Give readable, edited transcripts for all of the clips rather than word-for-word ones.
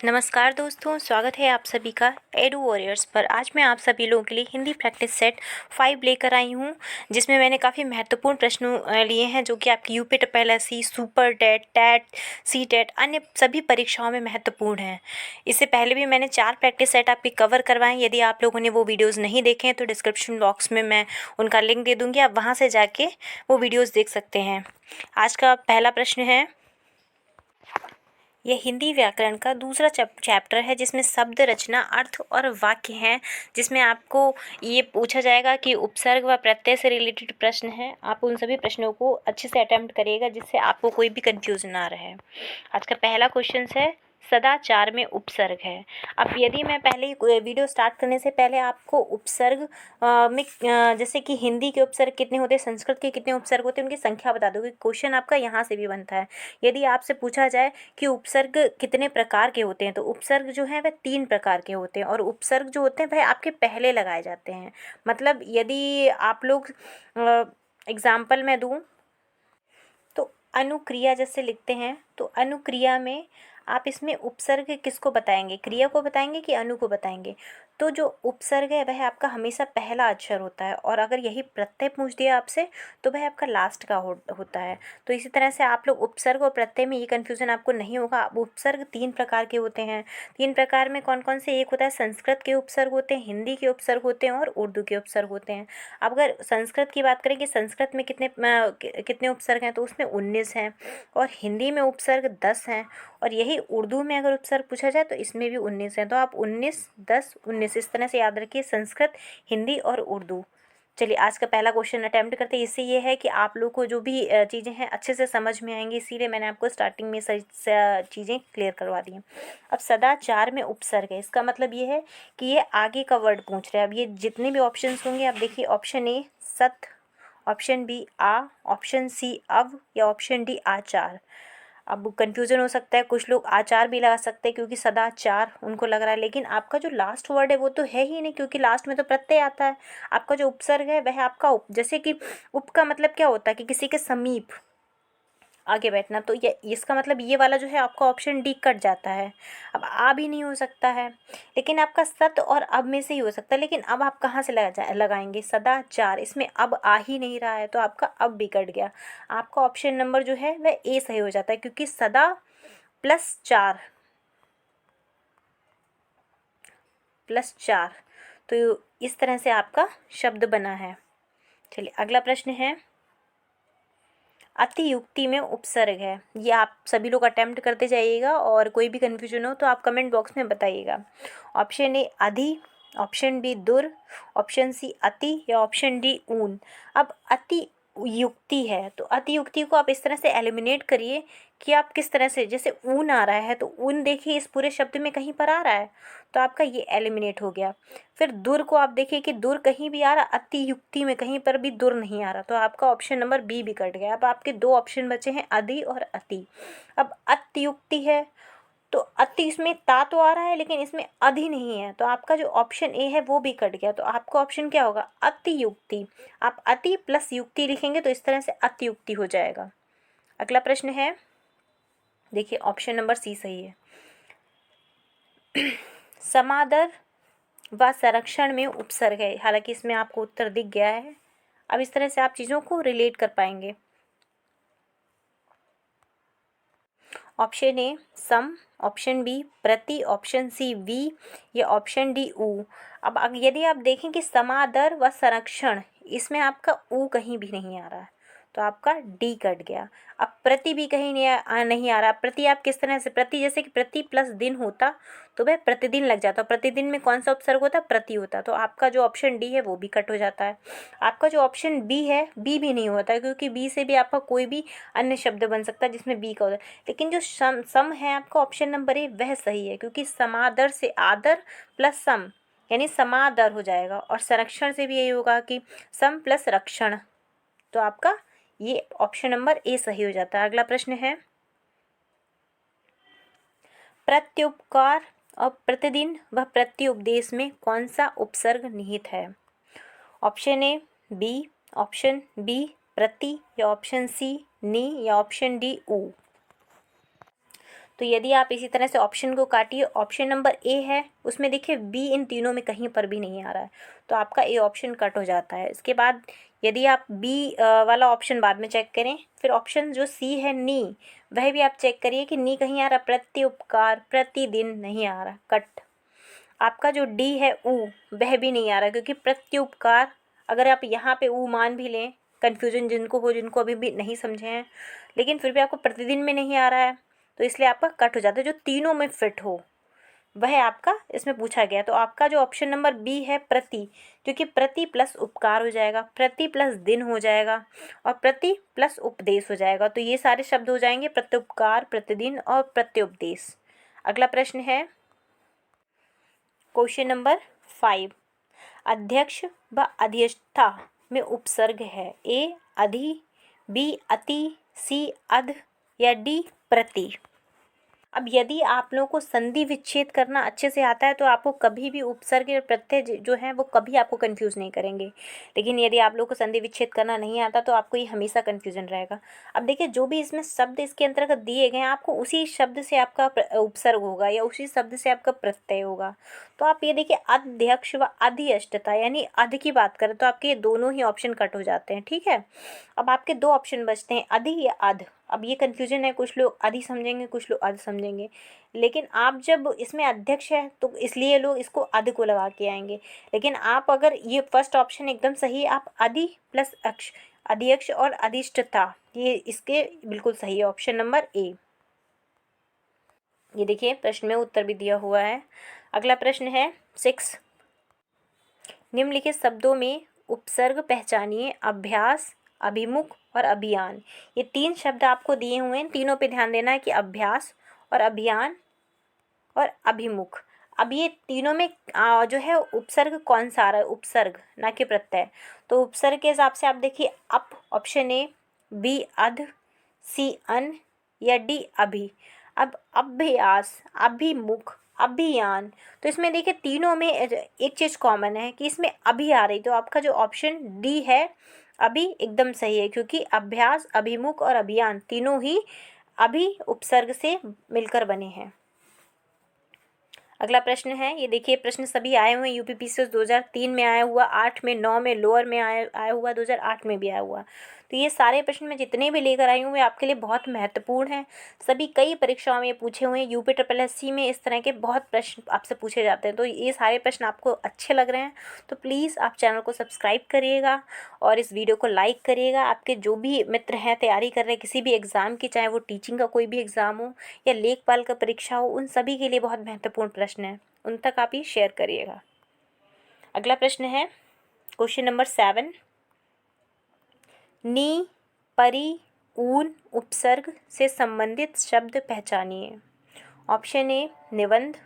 नमस्कार दोस्तों, स्वागत है आप सभी का एडू वॉरियर्स पर। आज मैं आप सभी लोगों के लिए हिंदी प्रैक्टिस सेट 5 लेकर आई हूँ, जिसमें मैंने काफ़ी महत्वपूर्ण प्रश्नों लिए हैं जो कि आपकी UP TSSC, super TET, TET, C TET अन्य सभी परीक्षाओं में महत्वपूर्ण हैं। इससे पहले भी मैंने 4 प्रैक्टिस सेट आपके कवर करवाए। यदि आप लोगों ने वो वीडियोज़ नहीं देखे हैं तो डिस्क्रिप्शन बॉक्स में मैं उनका लिंक दे दूँगी, आप वहाँ से जाके वो वीडियोज़ देख सकते हैं। आज का पहला प्रश्न है, यह हिंदी व्याकरण का दूसरा चैप्टर है जिसमें शब्द रचना, अर्थ और वाक्य हैं, जिसमें आपको ये पूछा जाएगा कि उपसर्ग व प्रत्यय से रिलेटेड प्रश्न हैं। आप उन सभी प्रश्नों को अच्छे से अटेम्प्ट करिएगा जिससे आपको कोई भी कंफ्यूजन ना रहे। आज का पहला क्वेश्चन है, सदाचार में उपसर्ग है। अब यदि मैं पहले वीडियो स्टार्ट करने से पहले आपको उपसर्ग में जैसे कि हिंदी के उपसर्ग कितने होते हैं, संस्कृत के कितने उपसर्ग होते हैं, उनकी संख्या बता दूँगी। क्वेश्चन आपका यहाँ से भी बनता है। यदि आपसे पूछा जाए कि उपसर्ग कितने प्रकार के होते हैं, तो उपसर्ग जो है वह 3 प्रकार के होते हैं, और उपसर्ग जो होते हैं वह आपके पहले लगाए जाते हैं। मतलब यदि आप लोग एग्जाम्पल मैं दूँ तो अनुक्रिया जैसे लिखते हैं, तो अनुक्रिया में आप इसमें उपसर्ग किसको बताएंगे, क्रिया को बताएंगे कि अनु को बताएंगे। तो जो उपसर्ग है वह आपका हमेशा पहला अक्षर होता है, और अगर यही प्रत्यय पूछ दिया आपसे तो वह आपका लास्ट का होता है। तो इसी तरह से आप लोग उपसर्ग और प्रत्यय में ये कन्फ्यूज़न आपको नहीं होगा। अब उपसर्ग 3 प्रकार के होते हैं। 3 प्रकार में कौन कौन से? एक होता है संस्कृत के उपसर्ग होते हैं, हिंदी के उपसर्ग होते हैं और उर्दू के उपसर्ग होते हैं। अब अगर संस्कृत की बात करें कि संस्कृत में कितने उपसर्ग हैं, तो उसमें 19 हैं, और हिंदी में उपसर्ग 10 हैं, और यही उर्दू में अगर उपसर्ग पूछा जाए तो इसमें भी 19 हैं। तो आप 19, 10, 19 इस तरह से याद रखिए, संस्कृत, हिंदी और उर्दू। चलिए आज का पहला क्वेश्चन अटेम्प्ट करते हैं। इससे ये है कि आप लोग को जो भी चीज़ें हैं अच्छे से समझ में आएंगी, इसीलिए मैंने आपको स्टार्टिंग में सही चीज़ें क्लियर करवा दी हैं। अब सदाचार में उपसर्ग है, इसका मतलब ये है कि ये आगे का वर्ड पूछ रहे हैं। अब ये जितने भी ऑप्शन होंगे, आप देखिए, ऑप्शन ए सत, ऑप्शन बी आ, ऑप्शन सी अव, या ऑप्शन डी आचार। अब कन्फ्यूज़न हो सकता है, कुछ लोग आचार भी लगा सकते हैं क्योंकि सदाचार उनको लग रहा है, लेकिन आपका जो लास्ट वर्ड है वो तो है ही नहीं, क्योंकि लास्ट में तो प्रत्यय आता है। आपका जो उपसर्ग है वह आपका जैसे कि उप का मतलब क्या होता है कि किसी के समीप आगे बैठना, तो ये इसका मतलब ये वाला जो है आपका ऑप्शन डी कट जाता है। अब आ भी नहीं हो सकता है, लेकिन आपका सत और अब में से ही हो सकता है। लेकिन अब आप कहाँ से लगाएंगे? सदाचार, इसमें अब आ ही नहीं रहा है, तो आपका अब भी कट गया। आपका ऑप्शन नंबर जो है वह ए सही हो जाता है, क्योंकि सदा प्लस चार, तो इस तरह से आपका शब्द बना है। चलिए अगला प्रश्न है, अतियुक्ति में उपसर्ग है। ये आप सभी लोग अटेम्प्ट करते जाइएगा, और कोई भी कन्फ्यूजन हो तो आप कमेंट बॉक्स में बताइएगा। ऑप्शन ए अधि, ऑप्शन बी दुर, ऑप्शन सी अति, या ऑप्शन डी ऊन। अब अति युक्ति है, तो अति युक्ति को आप इस तरह से एलिमिनेट करिए कि आप किस तरह से, जैसे ऊन आ रहा है तो ऊन देखिए इस पूरे शब्द में कहीं पर आ रहा है, तो आपका ये एलिमिनेट हो गया। फिर दुर को आप देखिए कि दुर कहीं भी आ रहा, अति युक्ति में कहीं पर भी दुर नहीं आ रहा, तो आपका ऑप्शन नंबर बी भी कट गया। अब आपके 2 ऑप्शन बचे हैं, अधि और अति। अब अत्युक्ति है, तो अति इसमें ता तो आ रहा है लेकिन इसमें अधि नहीं है, तो आपका जो ऑप्शन ए है वो भी कट गया। तो आपका ऑप्शन क्या होगा? अतियुक्ति। आप अति प्लस युक्ति लिखेंगे तो इस तरह से अतियुक्ति हो जाएगा। अगला प्रश्न है, देखिए ऑप्शन नंबर सी सही है। समादर व संरक्षण में उपसर्ग है, हालांकि इसमें आपको उत्तर दिख गया है। अब इस तरह से आप चीज़ों को रिलेट कर पाएंगे। ऑप्शन ए सम, ऑप्शन बी प्रति, ऑप्शन सी वी, या ऑप्शन डी ऊ। अब यदि आप देखें कि समादर व संरक्षण, इसमें आपका ऊ कहीं भी नहीं आ रहा है, तो आपका डी कट गया। अब प्रति भी कहीं नहीं आ रहा। प्रति आप किस तरह से, प्रति जैसे कि प्रति प्लस दिन होता तो वह प्रतिदिन लग जाता। प्रतिदिन में कौन सा उपसर्ग होता? प्रति होता। तो आपका जो ऑप्शन डी है वो भी कट हो जाता है। आपका जो ऑप्शन बी है, बी भी नहीं होता है, क्योंकि बी से भी आपका कोई भी अन्य शब्द बन सकता है जिसमें बी का होता है। लेकिन जो सम है आपका ऑप्शन नंबर ए, वह सही है, क्योंकि समादर से आदर प्लस सम यानी समादर हो जाएगा, और संरक्षण से भी यही होगा कि सम प्लस रक्षण। तो आपका ये ऑप्शन नंबर ए सही हो जाता है। अगला प्रश्न है, प्रत्युपकार और प्रतिदिन व प्रत्युपदेश में कौन सा उपसर्ग निहित है? ऑप्शन ए बी, ऑप्शन बी प्रति, या ऑप्शन सी नी, या ऑप्शन डी ऊ। तो यदि आप इसी तरह से ऑप्शन को काटिए, ऑप्शन नंबर ए है उसमें देखिए बी इन तीनों में कहीं पर भी नहीं आ रहा है, तो आपका ए ऑप्शन कट हो जाता है। इसके बाद यदि आप बी वाला ऑप्शन बाद में चेक करें, फिर ऑप्शन जो सी है नी, वह भी आप चेक करिए कि नी कहीं आ रहा, प्रत्युपकार प्रतिदिन नहीं आ रहा, कट। आपका जो डी है ऊ, वह भी नहीं आ रहा, क्योंकि प्रत्युपकार अगर आप यहाँ पे ऊ मान भी लें, कन्फ्यूजन जिनको हो, जिनको अभी भी नहीं समझे हैं, लेकिन फिर भी आपको प्रतिदिन में नहीं आ रहा है, तो इसलिए आपका कट हो जाता है। जो तीनों में फिट हो वह आपका इसमें पूछा गया। तो आपका जो ऑप्शन नंबर बी है प्रति, क्योंकि प्रति प्लस उपकार हो जाएगा, प्रति प्लस दिन हो जाएगा, और प्रति प्लस उपदेश हो जाएगा। तो ये सारे शब्द हो जाएंगे प्रत्युपकार, प्रतिदिन और प्रत्युपदेश। अगला प्रश्न है क्वेश्चन नंबर 5। अध्यक्ष व अधिष्ठा में उपसर्ग है, ए अधि, बी अति, सी अध या डी प्रति। अब यदि आप लोगों को संधि विच्छेद करना अच्छे से आता है तो आपको कभी भी उपसर्ग या प्रत्यय जो है वो कभी आपको कंफ्यूज नहीं करेंगे। लेकिन यदि आप लोगों को संधि विच्छेद करना नहीं आता तो आपको ये हमेशा कंफ्यूजन रहेगा। अब देखिए, जो भी इसमें शब्द इसके अंतर्गत दिए गए हैं, आपको उसी शब्द से आपका उपसर्ग होगा या उसी शब्द से आपका प्रत्यय होगा। तो आप ये देखिए, अध्यक्ष व अधिष्ठता यानी अध की बात करें तो आपके ये दोनों ही ऑप्शन कट हो जाते हैं। ठीक है, अब आपके दो ऑप्शन बचते हैं, अधि या अध। अब ये कन्फ्यूजन है, कुछ लोग अधि समझेंगे, कुछ लोग अध समझेंगे। लेकिन आप जब इसमें अध्यक्ष है तो इसलिए लोग इसको अध को लगा के आएंगे। लेकिन आप अगर ये फर्स्ट ऑप्शन एकदम सही है, आप अधि प्लस अक्ष, अध्यक्ष और अधिष्ठता, ये इसके बिल्कुल सही है, ऑप्शन नंबर ए। ये देखिए, प्रश्न में उत्तर भी दिया हुआ है। अगला प्रश्न है 6। निम्नलिखित शब्दों में उपसर्ग पहचानिए, अभ्यास, अभिमुख और अभियान। ये 3 शब्द आपको दिए हुए हैं, तीनों पे ध्यान देना है कि अभ्यास और अभियान और अभिमुख। अब ये तीनों में जो है उपसर्ग कौन सा आ रहा है, उपसर्ग ना कि प्रत्यय। तो उपसर्ग के हिसाब से आप देखिए, अप ऑप्शन ए, बी अध, सी अन या डी अभि। अब अभ्यास, अभिमुख, अभियान, तो इसमें देखिए तीनों में एक चीज़ कॉमन है कि इसमें अभी आ रही, तो आपका जो ऑप्शन डी है अभी एकदम सही है, क्योंकि अभ्यास, अभिमुख और अभियान तीनों ही अभी उपसर्ग से मिलकर बने हैं। अगला प्रश्न है, ये देखिए प्रश्न सभी आए हुए हैं यूपीपीसीएस 2003 में आया हुआ, 8 में, 9 में, लोअर में आया हुआ, 2008 में भी आया हुआ। तो ये सारे प्रश्न मैं जितने भी लेकर आई हूँ वे आपके लिए बहुत महत्वपूर्ण हैं। सभी कई परीक्षाओं में पूछे हुए हैं, यूपी SSC में इस तरह के बहुत प्रश्न आपसे पूछे जाते हैं। तो ये सारे प्रश्न आपको अच्छे लग रहे हैं तो प्लीज़ आप चैनल को सब्सक्राइब करिएगा और इस वीडियो को लाइक करिएगा। आपके जो भी मित्र हैं तैयारी कर रहे हैं किसी भी एग्ज़ाम की, चाहे वो टीचिंग का कोई भी एग्ज़ाम हो या लेखपाल का परीक्षा हो, उन सभी के लिए बहुत महत्वपूर्ण प्रश्न है, उन तक आप ये शेयर करिएगा। अगला प्रश्न है क्वेश्चन नंबर 7। नी, परी, ऊन उपसर्ग से संबंधित शब्द पहचानिए। ऑप्शन ए निबंध,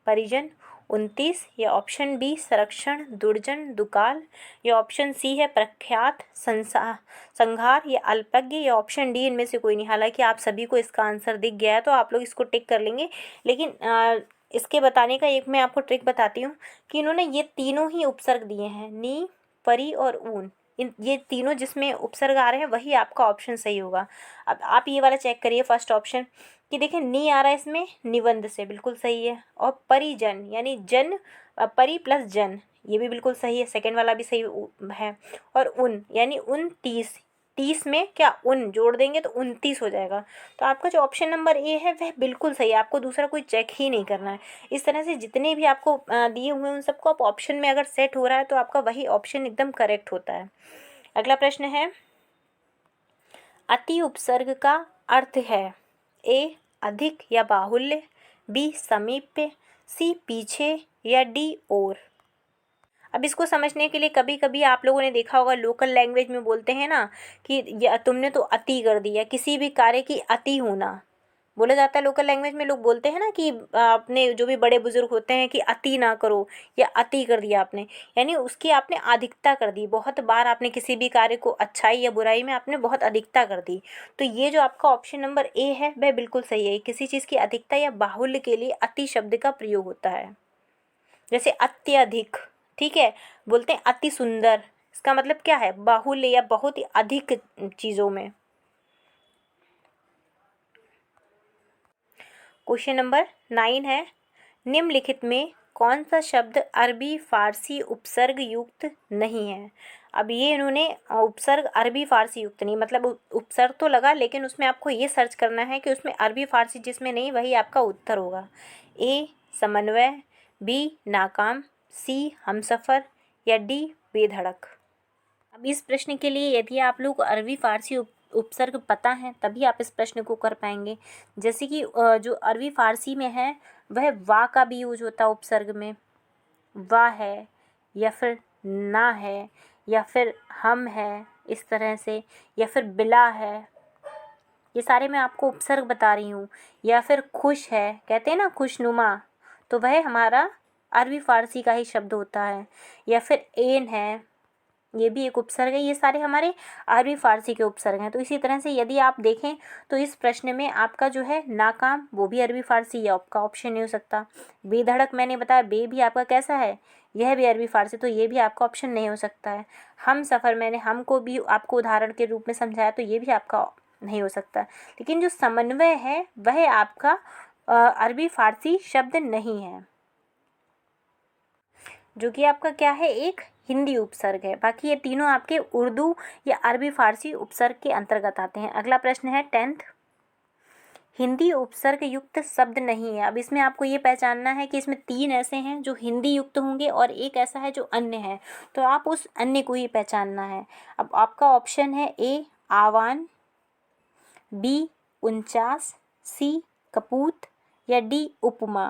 परिजन, 29 या ऑप्शन बी संरक्षण, दुर्जन, दुकाल या ऑप्शन सी है प्रख्यात, संहार या अल्पज्ञ या ऑप्शन डी इनमें से कोई नहीं। हालांकि आप सभी को इसका आंसर दिख गया है तो आप लोग इसको टिक कर लेंगे, लेकिन इसके बताने का एक मैं आपको ट्रिक बताती हूँ कि इन्होंने ये तीनों ही उपसर्ग दिए हैं, नी, परी और ऊन। ये तीनों जिसमें उपसर्ग आ रहे हैं वही आपका ऑप्शन सही होगा। अब आप ये वाला चेक करिए, फर्स्ट ऑप्शन कि देखिए नी आ रहा है इसमें निबंध से, बिल्कुल सही है। और परिजन यानी जन, परी प्लस जन, ये भी बिल्कुल सही है, सेकंड वाला भी सही है। और उन यानी 29, 30 में क्या उन जोड़ देंगे तो 29 हो जाएगा। तो आपका जो ऑप्शन नंबर ए है वह बिल्कुल सही है, आपको दूसरा कोई चेक ही नहीं करना है। इस तरह से जितने भी आपको दिए हुए हैं उन सबको आप ऑप्शन में अगर सेट हो रहा है तो आपका वही ऑप्शन एकदम करेक्ट होता है। अगला प्रश्न है, अति उपसर्ग का अर्थ है, ए अधिक या बाहुल्य, बी समीप्य, सी पीछे या डी और। अब इसको समझने के लिए कभी कभी आप लोगों ने देखा होगा, लोकल लैंग्वेज में बोलते हैं ना कि तुमने तो अति कर दिया, किसी भी कार्य की अति होना बोला जाता है। लोकल लैंग्वेज में लोग बोलते हैं ना कि अपने जो भी बड़े बुजुर्ग होते हैं कि अति ना करो या अति कर दिया आपने, यानी उसकी आपने अधिकता कर दी। बहुत बार आपने किसी भी कार्य को अच्छाई या बुराई में आपने बहुत अधिकता कर दी। तो ये जो आपका ऑप्शन नंबर ए है वह बिल्कुल सही है। किसी चीज़ की अधिकता या बाहुल्य के लिए अति शब्द का प्रयोग होता है। जैसे अत्यधिक, ठीक है, बोलते हैं अति सुंदर, इसका मतलब क्या है, बाहुल्य या बहुत ही अधिक चीज़ों में। क्वेश्चन नंबर 9 है, निम्नलिखित में कौन सा शब्द अरबी फारसी उपसर्ग युक्त नहीं है। अब ये इन्होंने उपसर्ग अरबी फारसी युक्त नहीं, मतलब उपसर्ग तो लगा लेकिन उसमें आपको ये सर्च करना है कि उसमें अरबी फारसी जिसमें नहीं वही आपका उत्तर होगा। ए समन्वय, बी नाकाम, सी हमसफ़र या डी बेधड़क। अब इस प्रश्न के लिए यदि आप लोग को अरबी फारसी उपसर्ग पता है तभी आप इस प्रश्न को कर पाएंगे। जैसे कि जो अरबी फारसी में है वह वा का भी यूज होता है उपसर्ग में, वा है या फिर ना है या फिर हम है इस तरह से, या फिर बिला है, ये सारे मैं आपको उपसर्ग बता रही हूँ। या फिर खुश है, कहते हैं ना खुशनुमा, तो वह हमारा अरबी फारसी का ही शब्द होता है। या फिर एन है, ये भी एक उपसर्ग है। ये सारे हमारे अरबी फारसी के उपसर्ग हैं। तो इसी तरह से यदि आप देखें तो इस प्रश्न में आपका जो है नाकाम वो भी अरबी फारसी या आपका ऑप्शन नहीं हो सकता। बेधड़क मैंने बताया, बे भी आपका कैसा है, यह भी अरबी फारसी, तो ये भी आपका ऑप्शन नहीं हो सकता है। हम सफ़र मैंने हमको भी आपको उदाहरण के रूप में समझाया, तो ये भी आपका नहीं हो सकता। लेकिन जो समन्वय है वह आपका अरबी फारसी शब्द नहीं है, जो कि आपका क्या है, एक हिंदी उपसर्ग है। बाकी ये तीनों आपके उर्दू या अरबी फारसी उपसर्ग के अंतर्गत आते हैं। अगला प्रश्न है 10th, हिंदी उपसर्ग युक्त शब्द नहीं है। अब इसमें आपको ये पहचानना है कि इसमें 3 ऐसे हैं जो हिंदी युक्त होंगे और एक ऐसा है जो अन्य है, तो आप उस अन्य को ही पहचानना है। अब आपका ऑप्शन है ए आवान, बी 49, सी कपूत या डी उपमा।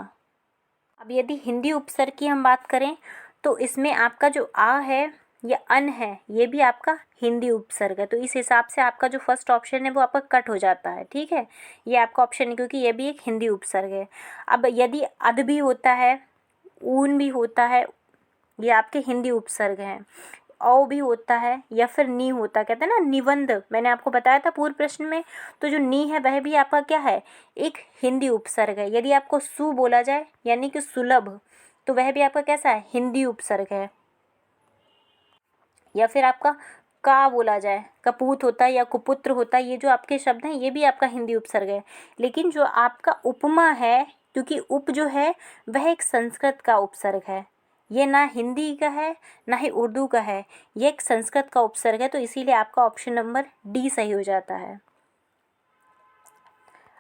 अब यदि हिंदी उपसर्ग की हम बात करें तो इसमें आपका जो आ है या अन है ये भी आपका हिंदी उपसर्ग है, तो इस हिसाब से आपका जो फर्स्ट ऑप्शन है वो आपका कट हो जाता है। ठीक है, ये आपका ऑप्शन है क्योंकि ये भी एक हिंदी उपसर्ग है। अब यदि अद भी होता है, ऊन भी होता है, ये आपके हिंदी उपसर्ग हैं। औ भी होता है या फिर नी होता, कहते हैं ना निबंध, मैंने आपको बताया था पूर्व प्रश्न में, तो जो नी है वह भी आपका क्या है, एक हिंदी उपसर्ग है। यदि आपको सु बोला जाए यानी कि सुलभ, तो वह भी आपका कैसा है, हिंदी उपसर्ग है। या फिर आपका का बोला जाए, कपूत होता है या कुपुत्र होता है, ये जो आपके शब्द हैं ये भी आपका हिंदी उपसर्ग है। लेकिन जो आपका उपमा है, क्योंकि उप जो है वह एक संस्कृत का उपसर्ग है, ये ना हिंदी का है ना ही उर्दू का है, ये एक संस्कृत का उपसर्ग है, तो इसीलिए आपका ऑप्शन नंबर डी सही हो जाता है।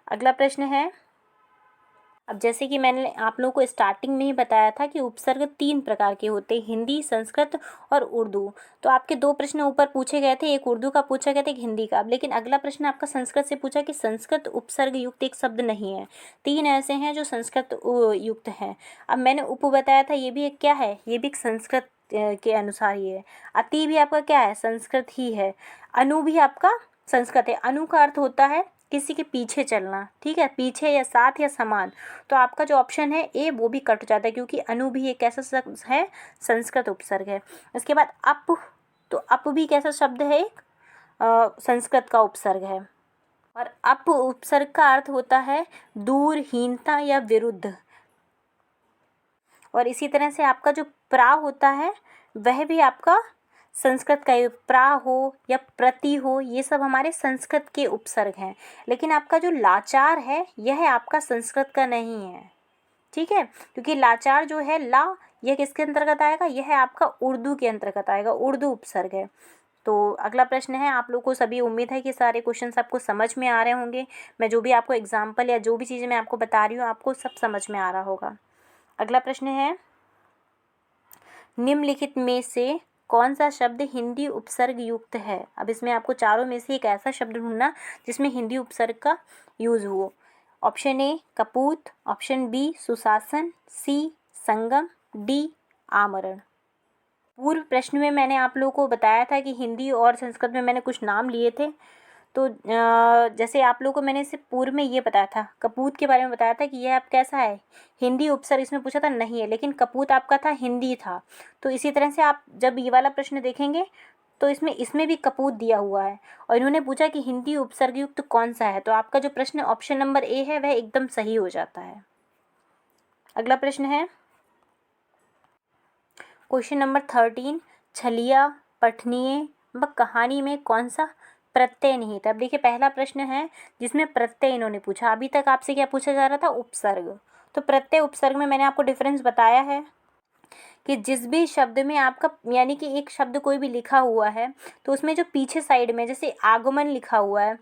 अगला प्रश्न है, अब जैसे कि मैंने आप लोगों को स्टार्टिंग में ही बताया था कि उपसर्ग 3 प्रकार के होते हैं, हिंदी, संस्कृत और उर्दू। तो आपके 2 प्रश्न ऊपर पूछे गए थे, एक उर्दू का पूछा गया था, एक हिंदी का। अब लेकिन अगला प्रश्न आपका संस्कृत से पूछा कि संस्कृत उपसर्ग युक्त एक शब्द नहीं है। 3 ऐसे हैं जो संस्कृत युक्त हैं। अब मैंने उप बताया था, ये भी एक क्या है, ये भी एक संस्कृत के अनुसार ही है। अति भी आपका क्या है, संस्कृत ही है। अनु भी आपका संस्कृत है। अनु का अर्थ होता है किसी के पीछे चलना, ठीक है, पीछे या साथ या समान। तो आपका जो ऑप्शन है ए वो भी कट जाता है, क्योंकि अनु भी एक ऐसा शब्द है, संस्कृत उपसर्ग है। उसके बाद अप, तो अप भी कैसा शब्द है, एक संस्कृत का उपसर्ग है। और अप उपसर्ग का अर्थ होता है दूर, हीनता या विरुद्ध। और इसी तरह से आपका जो प्रा होता है वह भी आपका संस्कृत का, प्रा हो या प्रति हो, ये सब हमारे संस्कृत के उपसर्ग हैं। लेकिन आपका जो लाचार है यह आपका संस्कृत का नहीं है, ठीक है, क्योंकि लाचार जो है ला, यह किसके अंतर्गत आएगा, यह आपका उर्दू के अंतर्गत आएगा, उर्दू उपसर्ग है। तो अगला प्रश्न है, आप लोगों को सभी उम्मीद है कि सारे क्वेश्चंस आपको समझ में आ रहे होंगे। मैं जो भी आपको एग्जाम्पल या जो भी चीज़ें मैं आपको बता रही हूँ आपको सब समझ में आ रहा होगा। अगला प्रश्न है, निम्नलिखित में से कौन सा शब्द हिंदी उपसर्ग युक्त है। अब इसमें आपको चारों में से एक ऐसा शब्द ढूंढना जिसमें हिंदी उपसर्ग का यूज हो। ऑप्शन ए कपूत, ऑप्शन बी सुशासन, सी संगम, डी आमरण। पूर्व प्रश्न में मैंने आप लोगों को बताया था कि हिंदी और संस्कृत में मैंने कुछ नाम लिए थे। तो जैसे आप लोगों को मैंने इससे पूर्व में ये बताया था, कपूत के बारे में बताया था कि यह आप कैसा है, हिंदी उपसर्ग, इसमें पूछा था नहीं है, लेकिन कपूत आपका था हिंदी था। तो इसी तरह से आप जब ये वाला प्रश्न देखेंगे तो इसमें भी कपूत दिया हुआ है और इन्होंने पूछा कि हिंदी उपसर्ग युक्त कौन सा है, तो आपका जो प्रश्न ऑप्शन नंबर ए है वह एकदम सही हो जाता है। अगला प्रश्न है क्वेश्चन नंबर 13, छलिया, पठनीय व कहानी में कौन सा प्रत्यय निहित। अब देखिए पहला प्रश्न है जिसमें प्रत्यय इन्होंने पूछा, अभी तक आपसे क्या पूछा जा रहा था, उपसर्ग। तो प्रत्यय उपसर्ग में मैंने आपको डिफरेंस बताया है कि जिस भी शब्द में आपका यानी कि एक शब्द कोई भी लिखा हुआ है तो उसमें जो पीछे साइड में जैसे आगमन लिखा हुआ है,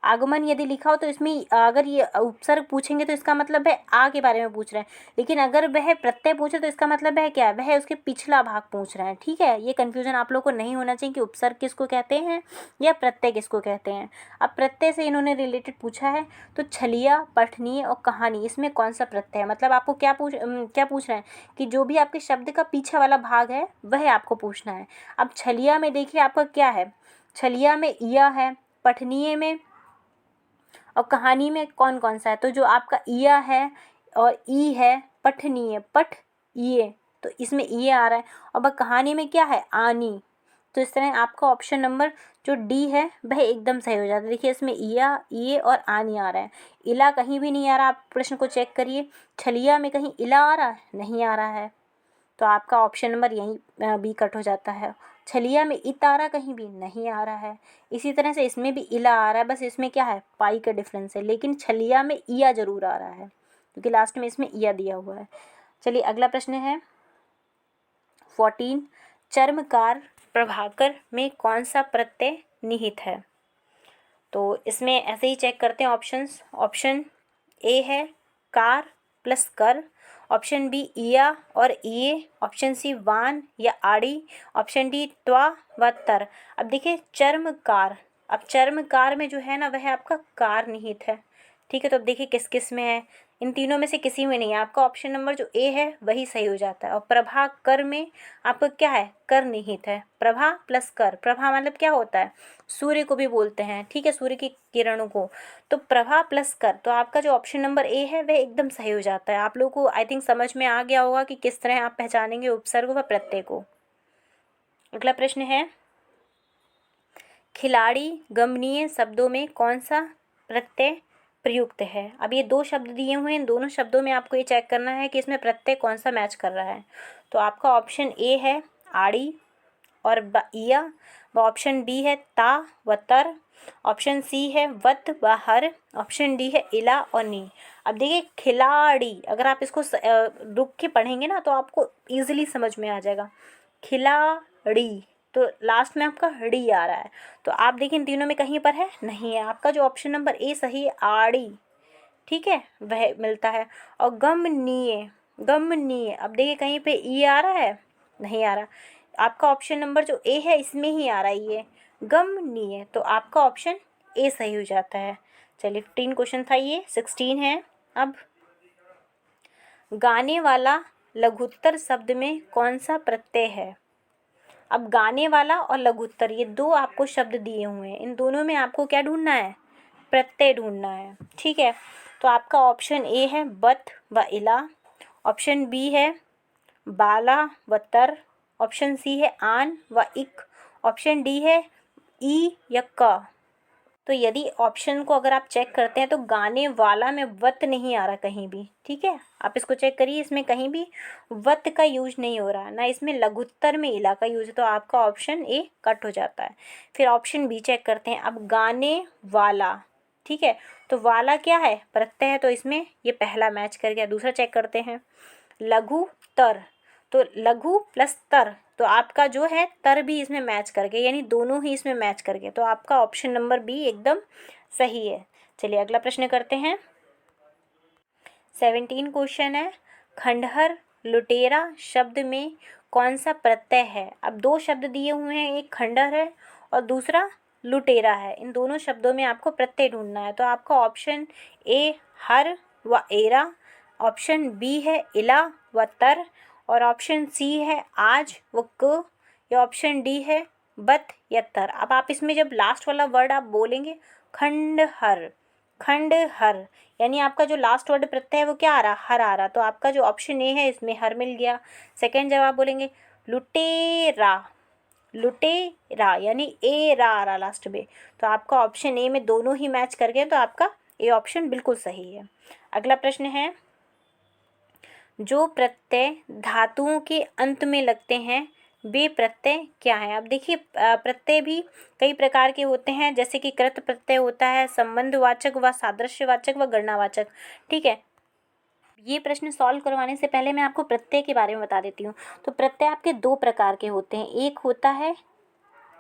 आगमन यदि लिखा हो तो इसमें अगर ये उपसर्ग पूछेंगे तो इसका मतलब है आ के बारे में पूछ रहे हैं, लेकिन अगर वह प्रत्यय पूछे तो इसका मतलब है क्या, वह उसके पिछला भाग पूछ रहे हैं। ठीक है, ये कन्फ्यूजन आप लोग को नहीं होना चाहिए कि उपसर्ग किसको कहते हैं या प्रत्यय किसको कहते हैं। अब प्रत्यय से इन्होंने रिलेटेड पूछा है, तो छलिया, पठनीय और कहानी, इसमें कौन सा प्रत्यय है, मतलब आपको क्या पूछ रहे हैं कि जो भी आपके शब्द का पीछे वाला भाग है वह आपको पूछना है। अब छलिया में देखिए आपका क्या है, छलिया में इया है, पठनीय में और कहानी में कौन कौन सा है, तो जो आपका इया है और ई है, पठनीय पठ ये, तो इसमें ये आ रहा है। और वह कहानी में क्या है, आनी। तो इस तरह आपका ऑप्शन नंबर जो डी है वह एकदम सही हो जाता है। देखिए इसमें इया, ये और आनी आ रहा है, इला कहीं भी नहीं आ रहा। आप प्रश्न को चेक करिए, छलिया में कहीं इला आ रहा है, नहीं आ रहा है, तो आपका ऑप्शन नंबर यहीं बी कट हो जाता है। छलिया में इत आ रहा कहीं भी नहीं आ रहा है, इसी तरह से इसमें भी इला आ रहा है, बस इसमें क्या है पाई का डिफरेंस है, लेकिन छलिया में इया जरूर आ रहा है क्योंकि लास्ट में इसमें इया दिया हुआ है। चलिए अगला प्रश्न है 14, चर्मकार प्रभाकर में कौन सा प्रत्यय निहित है। तो इसमें ऐसे ही चेक करते हैं ऑप्शंस। ऑप्शन ए है कार प्लस कर, ऑप्शन बी इया और इये, ऑप्शन सी वान या आड़ी, ऑप्शन डी त्वा व तर। अब देखिए चर्मकार, अब चर्मकार में जो है ना वह आपका कार निहित है। ठीक है, तो अब देखिए किस किस में है, इन तीनों में से किसी में नहीं है, आपका ऑप्शन नंबर जो ए है वही सही हो जाता है। और प्रभा कर में आपका क्या है, कर निहित है। प्रभा प्लस कर, प्रभा मतलब क्या होता है, सूर्य को भी बोलते हैं, ठीक है, सूर्य की किरणों को, तो प्रभा प्लस कर, तो आपका जो ऑप्शन नंबर ए है वह एकदम सही हो जाता है। आप लोगों को आई थिंक समझ में आ गया होगा कि किस तरह आप पहचानेंगे उपसर्ग व प्रत्यय को। अगला प्रश्न है, खिलाड़ी गमनीय शब्दों में कौन सा प्रत्यय प्रयुक्त है। अब ये दो शब्द दिए हुए हैं, इन दोनों शब्दों में आपको ये चेक करना है कि इसमें प्रत्यय कौन सा मैच कर रहा है। तो आपका ऑप्शन ए है आड़ी और इया, व ऑप्शन बी है ता व तर, ऑप्शन सी है वत व हर, ऑप्शन डी है इला और नी। अब देखिए खिलाड़ी, अगर आप इसको रुक के पढ़ेंगे ना तो आपको ईजिली समझ में आ जाएगा। खिलाड़ी, तो लास्ट में आपका ड़ी आ रहा है, तो आप देखिए इन तीनों में कहीं पर है, नहीं है। आपका जो ऑप्शन नंबर ए सही है आड़ी, ठीक है, वह मिलता है। और गमनीय, गमनीय, अब देखिए कहीं पे ई आ रहा है, नहीं आ रहा। आपका ऑप्शन नंबर जो ए है इसमें ही आ रहा है ये गमनीय, तो आपका ऑप्शन ए सही हो जाता है। चलिए 15 क्वेश्चन था ये, 16 है अब। गाने वाला लघुत्तर शब्द में कौन सा प्रत्यय है। अब गाने वाला और लघुत्तर ये दो आपको शब्द दिए हुए हैं, इन दोनों में आपको क्या ढूंढना है, प्रत्यय ढूंढना है। ठीक है, तो आपका ऑप्शन ए है बत व इला, ऑप्शन बी है बाला व तर, ऑप्शन सी है आन व इक, ऑप्शन डी है ई या क। तो यदि ऑप्शन को अगर आप चेक करते हैं तो गाने वाला में वत नहीं आ रहा कहीं भी, ठीक है, आप इसको चेक करिए, इसमें कहीं भी वत का यूज नहीं हो रहा, ना इसमें लघुत्तर में इला का यूज है, तो आपका ऑप्शन ए कट हो जाता है। फिर ऑप्शन बी चेक करते हैं, अब गाने वाला, ठीक है, तो वाला क्या है, प्रत्यय है, तो इसमें ये पहला मैच कर गया। दूसरा चेक करते हैं लघु तर, तो लघु प्लस तर, तो आपका जो है तर भी इसमें मैच कर गया, यानी दोनों ही इसमें मैच कर गए, तो आपका ऑप्शन नंबर बी एकदम सही है। चलिए अगला प्रश्न करते हैं, 17 क्वेश्चन है, खंडहर लुटेरा शब्द में कौन सा प्रत्यय है। अब दो शब्द दिए हुए हैं, एक खंडहर है और दूसरा लुटेरा है, इन दोनों शब्दों में आपको प्रत्यय ढूंढना है। तो आपका ऑप्शन ए हर व एरा, ऑप्शन बी है इला व तर, और ऑप्शन सी है आज व क, या ऑप्शन डी है बत या तर। अब आप इसमें जब लास्ट वाला वर्ड आप बोलेंगे खंडहर, खंडहर, यानी आपका जो लास्ट वर्ड प्रत्यय है वो क्या आ रहा, हर आ रहा, तो आपका जो ऑप्शन ए है इसमें हर मिल गया। सेकंड जब आप बोलेंगे लुटेरा, लुटेरा यानी ए रा आ रहा लास्ट में, तो आपका ऑप्शन ए में दोनों ही मैच कर गए, तो आपका ए ऑप्शन बिल्कुल सही है। अगला प्रश्न है, जो प्रत्यय धातुओं के अंत में लगते हैं बे प्रत्यय क्या है। अब देखिए प्रत्यय भी कई प्रकार के होते हैं, जैसे कि कृत प्रत्यय होता है, संबंधवाचक व सादृश्यवाचक व गणनावाचक। ठीक है, ये प्रश्न सॉल्व करवाने से पहले मैं आपको प्रत्यय के बारे में बता देती हूँ। तो प्रत्यय आपके दो प्रकार के होते हैं, एक होता है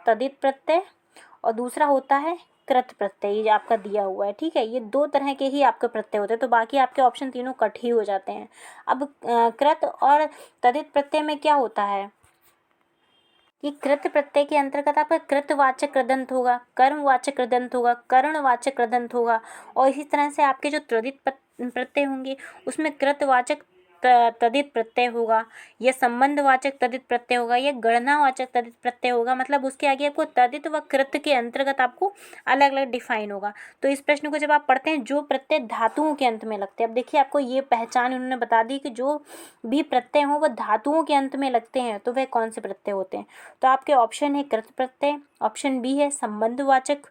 तदित प्रत्यय और दूसरा होता है कृत प्रत्यय, ये आपका दिया हुआ है। ठीक है, ये दो तरह के ही आपके प्रत्यय होते हैं, तो बाकी आपके ऑप्शन तीनों कट ही हो जाते हैं। अब कृत और तदित प्रत्यय में क्या होता है कि कृत प्रत्यय के अंतर्गत आपका कृतवाचक कृदंत होगा, कर्मवाचक कृदंत होगा, करणवाचक कृदंत होगा, और इसी तरह से आपके जो तदित प्रत्यय होंगे उसमें कृतवाचक तदित प्रत्यय होगा, या संबंधवाचक तदित प्रत्यय होगा, या गणनावाचक तदित प्रत्यय होगा। मतलब उसके आगे आपको तदित व कृत के अंतर्गत आपको अलग अलग डिफाइन होगा। तो इस प्रश्न को जब आप पढ़ते हैं, जो प्रत्यय धातुओं के अंत में लगते हैं, अब देखिए आपको ये पहचान उन्होंने बता दी कि जो भी प्रत्यय हो वह धातुओं के अंत में लगते हैं, तो वह कौन से प्रत्यय होते हैं। तो आपके ऑप्शन है कृत प्रत्यय, ऑप्शन बी है संबंधवाचक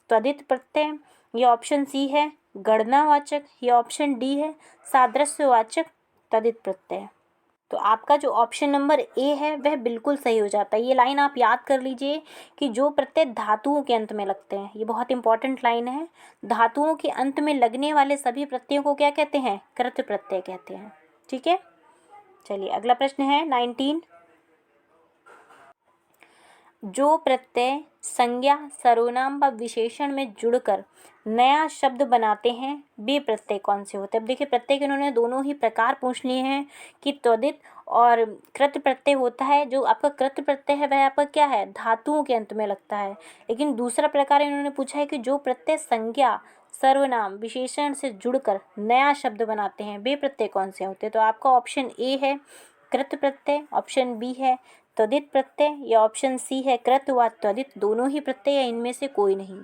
तदित प्रत्यय, ये ऑप्शन सी है गणनावाचक, ये ऑप्शन डी है सादृश्यवाचक तदित प्रत्यय। तो आपका जो ऑप्शन नंबर ए है वह बिल्कुल सही हो जाता है। ये लाइन आप याद कर लीजिए कि जो प्रत्यय धातुओं के अंत में लगते हैं, ये बहुत इंपॉर्टेंट लाइन है। धातुओं के अंत में लगने वाले सभी प्रत्ययों को क्या कहते हैं, कृत प्रत्यय कहते हैं। ठीक है, चलिए अगला प्रश्न है 19। जो प्रत्यय संज्ञा सर्वनाम व विशेषण में जुड़कर नया शब्द बनाते हैं वे प्रत्यय कौन से होते हैं। अब देखिए प्रत्यय के उन्होंने दोनों ही प्रकार पूछ लिए हैं कि त्वदित और कृत प्रत्यय होता है। जो आपका कृत प्रत्यय है वह आपका क्या है, धातुओं के अंत में लगता है। लेकिन दूसरा प्रकार इन्होंने पूछा है कि जो प्रत्यय संज्ञा सर्वनाम विशेषण से जुड़कर नया शब्द बनाते हैं वे प्रत्यय कौन से होते हैं। तो आपका ऑप्शन ए है कृत प्रत्यय, ऑप्शन बी है त्वदित प्रत्यय, या ऑप्शन सी है कृत व त्वदित दोनों ही प्रत्यय, या इनमें से कोई नहीं।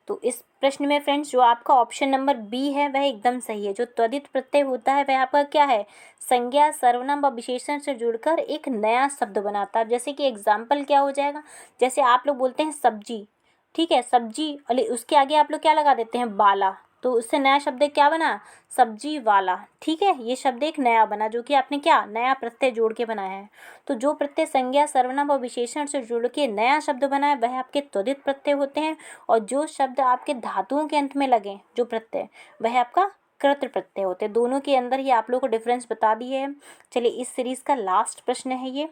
तो इस प्रश्न में फ्रेंड्स जो आपका ऑप्शन नंबर बी है वह एकदम सही है। जो त्वदित प्रत्यय होता है वह आपका क्या है, संज्ञा सर्वनाम व विशेषण से जुड़कर एक नया शब्द बनाता है। जैसे कि एग्जाम्पल क्या हो जाएगा, जैसे आप लोग बोलते हैं सब्जी, ठीक है, सब्जी, और उसके आगे आप लोग क्या लगा देते हैं, वाला, तो उससे नया शब्द क्या बना, सब्जी वाला। ठीक है, ये शब्द एक नया बना, जो कि आपने क्या नया प्रत्यय जोड़ के बनाया है। तो जो प्रत्यय संज्ञा सर्वनाम और विशेषण से जुड़ के नया शब्द बना है वह आपके त्वदित प्रत्यय होते हैं, और जो शब्द आपके धातुओं के अंत में लगे जो प्रत्यय वह आपका कृत प्रत्यय होते हैं। दोनों के अंदर ही आप लोग को डिफरेंस बता दिए है। चलिए इस सीरीज का लास्ट प्रश्न है ये,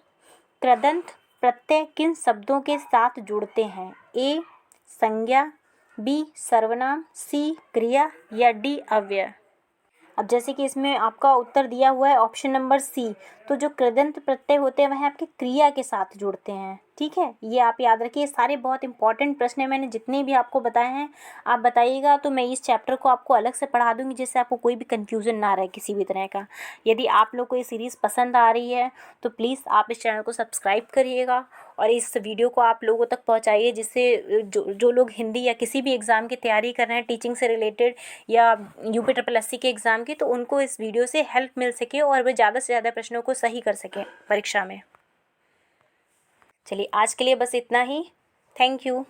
कृदंत प्रत्यय किन शब्दों के साथ जुड़ते हैं, ए संज्ञा, बी सर्वनाम, सी क्रिया, या डी अव्यय। अब जैसे कि इसमें आपका उत्तर दिया हुआ है ऑप्शन नंबर सी, तो जो कृदंत प्रत्यय होते हैं वह आपके क्रिया के साथ जुड़ते हैं। ठीक है, ये आप याद रखिए, सारे बहुत इंपॉर्टेंट प्रश्न हैं, मैंने जितने भी आपको बताए हैं आप बताइएगा तो मैं इस चैप्टर को आपको अलग से पढ़ा दूंगी, जिससे आपको कोई भी कन्फ्यूज़न ना रहे किसी भी तरह का। यदि आप लोग को ये सीरीज़ पसंद आ रही है तो प्लीज़ आप इस चैनल को सब्सक्राइब करिएगा और इस वीडियो को आप लोगों तक पहुंचाइए, जिससे जो लोग हिंदी या किसी भी एग्ज़ाम की तैयारी कर रहे हैं टीचिंग से रिलेटेड या UPSSC के एग्ज़ाम की, तो उनको इस वीडियो से हेल्प मिल सके और वे ज़्यादा से ज़्यादा प्रश्नों को सही कर सकें परीक्षा में। चलिए आज के लिए बस इतना ही, थैंक यू।